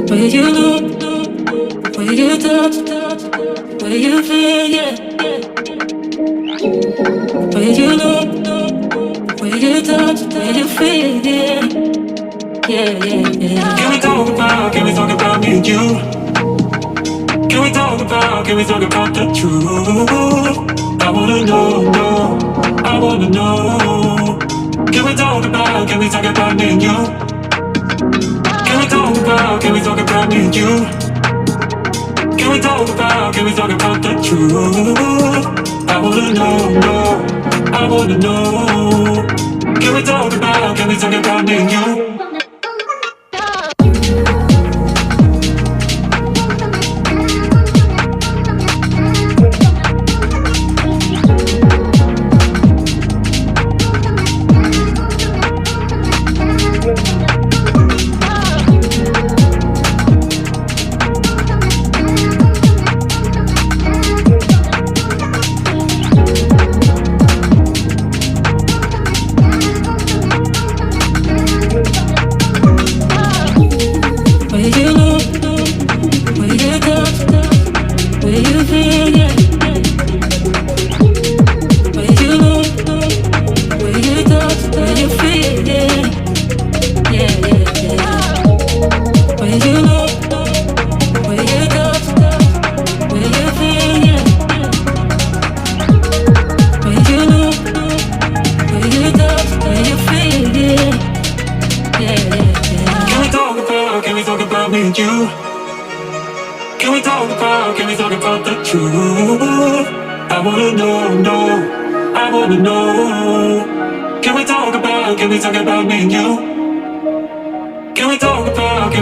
Where you look, where you touch, where you feel, yeah. Where you look, where you touch, where you feel, yeah. Yeah, yeah, yeah. Can we talk about me and you? Can we talk about the truth? I wanna know, no, I wanna know. Can we talk about me and you? Can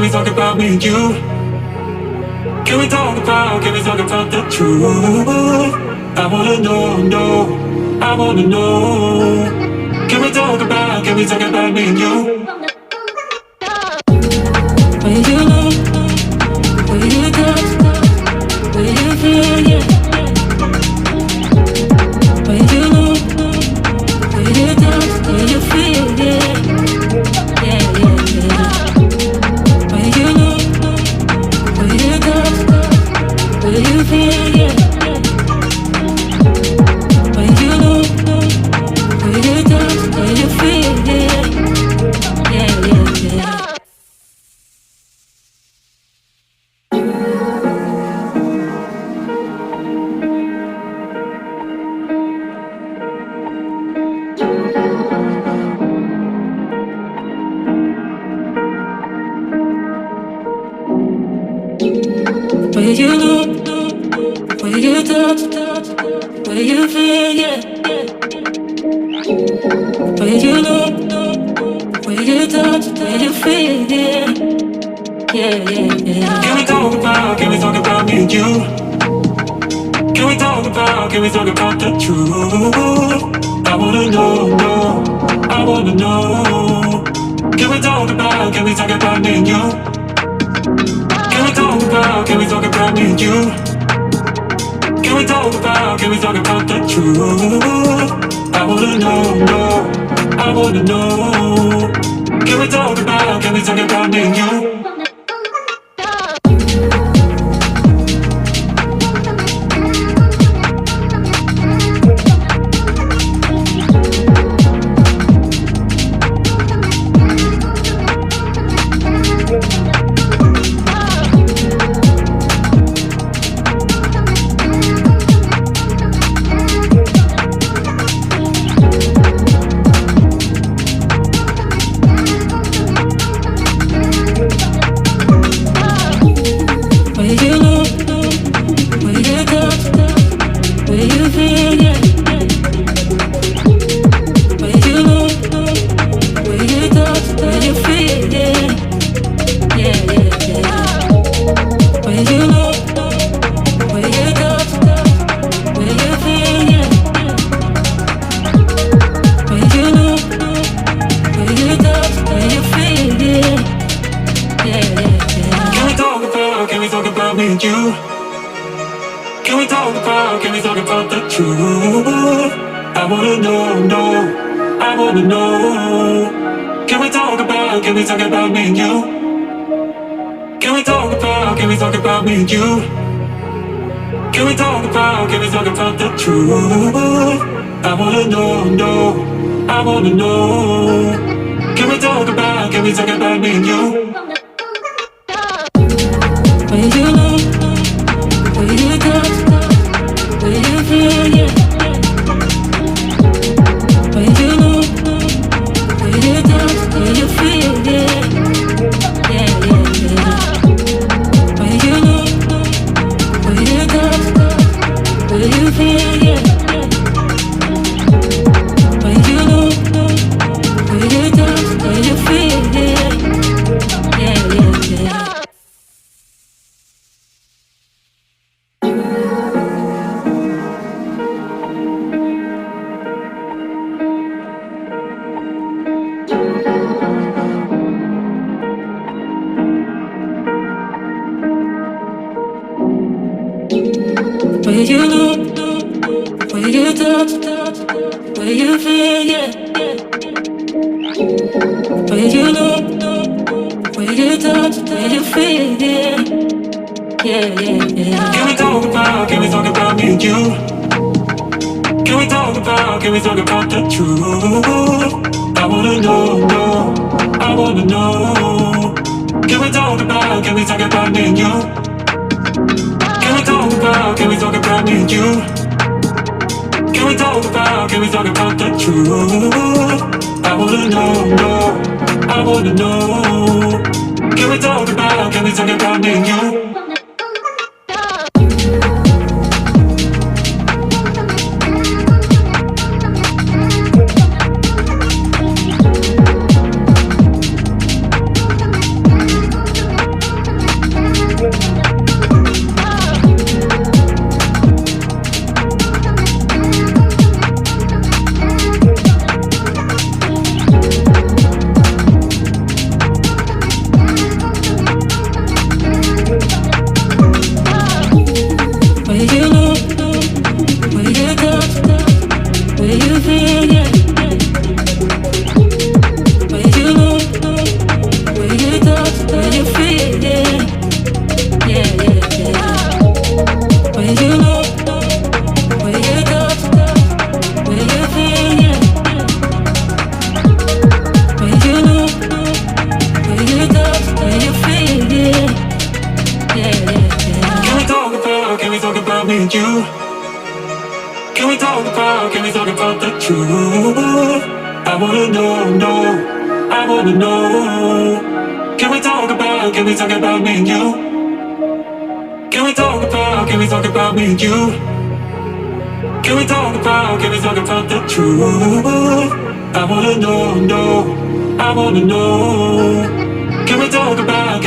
we talk about me and you? Can we talk about the truth? I wanna know, no, I wanna know. Can we talk about me and you? Where you look, where you touch, where you feel, yeah. Where you look, where you touch, where you feel, yeah. Yeah, yeah, yeah. Can we talk about me and you? Can we talk about the truth? I wanna know, no, I wanna know. Can we talk about me and you? Can we talk about me and you? Can we talk about the truth? I wanna know, no, I wanna know. Can we talk about me and you? can we talk about me and you? Can we talk about the truth? I wanna know, I wanna know. Can we talk about me and you? When you know, when you touch, when you feel, yeah. When you know, when you touch, when you feel, yeah. Yeah, yeah, yeah. When you know, when you touch, when you feel, yeah. When you know, when you touch, when you feel, yeah. Yeah, yeah, yeah. Where you look, where you touch, where you feel, yeah. Where you look, where you touch, where you feel, yeah. Yeah, yeah, yeah. Can we talk about me and you? Can we talk about the truth? I wanna know, I wanna know. Can we talk about me and you? Can we talk about me and you? Can we talk about the truth? I wanna know, I wanna know. Can we talk about me and you? Can we talk about the truth? I wanna know, I wanna know. Can we talk about me and you? Can we talk about me and you? Can we talk about the truth? I wanna know, I wanna know. Can we talk about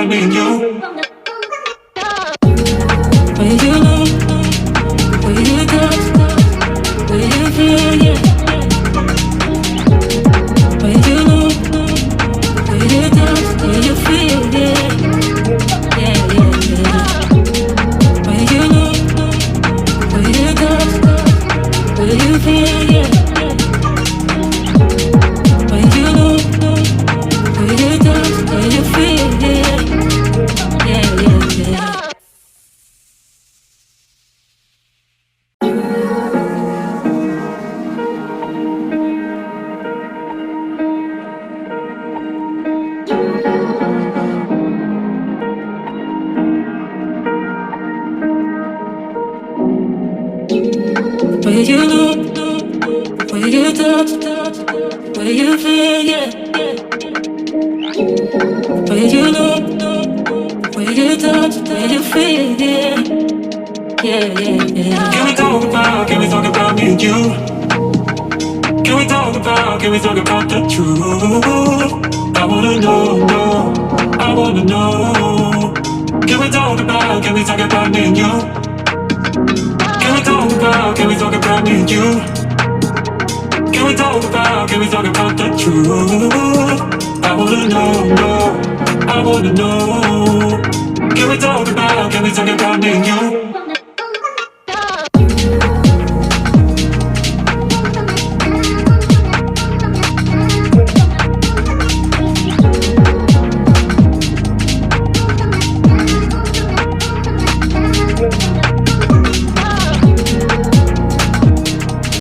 me and you? When you know, when you touch, when you feel, yeah. When you know, when you touch, when you feel, yeah. Yeah, yeah, yeah. When you know, when you touch, when you feel, yeah. When you know, when you touch, when you feel, yeah. Yeah, yeah, yeah. Where you look, where you touch, where you feel, yeah. Where you look, where you touch, where you feel, yeah. Yeah, yeah, yeah. Can we talk about me and you? Can we talk about the truth? I wanna know, I wanna know. Can we talk about me and you? Can we talk about me and you? Can we talk about the truth? I wanna know, I wanna know. Can we talk about me and you?